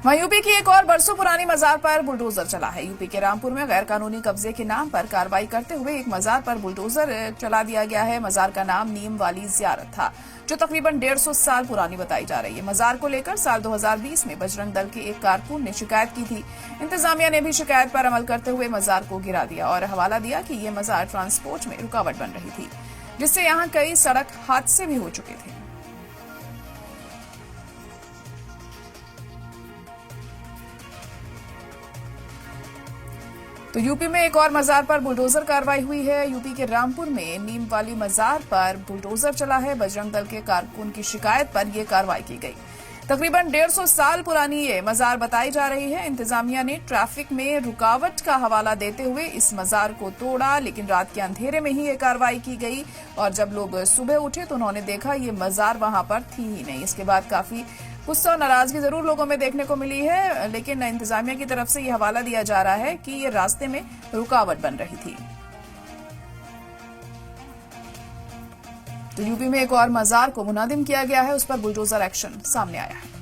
वहीं यूपी की एक और बरसों पुरानी मजार पर बुलडोजर चला है। यूपी के रामपुर में गैर कानूनी कब्जे के नाम पर कार्रवाई करते हुए एक मजार पर बुलडोजर चला दिया गया है। मजार का नाम नीम वाली जियारत था, जो तकरीबन 150 साल पुरानी बताई जा रही है। मजार को लेकर साल 2020 में बजरंग दल के एक कारकुन ने शिकायत की थी। इंतजामिया ने भी शिकायत पर अमल करते हुए मजार को गिरा दिया और हवाला दिया कि ये मजार ट्रांसपोर्ट में रुकावट बन रही थी, जिससे यहाँ कई सड़क हादसे भी हो चुके थे। तो यूपी में एक और मजार पर बुलडोजर कार्रवाई हुई है। यूपी के रामपुर में नीम वाली मजार पर बुलडोजर चला है। बजरंग दल के कारकुन की शिकायत पर यह कार्रवाई की गई। तकरीबन 150 साल पुरानी ये मजार बताई जा रही है। इंतजामिया ने ट्रैफिक में रुकावट का हवाला देते हुए इस मजार को तोड़ा, लेकिन रात के अंधेरे में ही ये कार्रवाई की गई और जब लोग सुबह उठे तो उन्होंने देखा ये मजार वहां पर थी ही नहीं। इसके बाद काफी गुस्सा और नाराजगी जरूर लोगों में देखने को मिली है, लेकिन इंतजामिया की तरफ से ये हवाला दिया जा रहा है कि ये रास्ते में रुकावट बन रही थी। तो यूपी में एक और मजार को मुनादिम किया गया है, उस पर बुलडोजर एक्शन सामने आया है।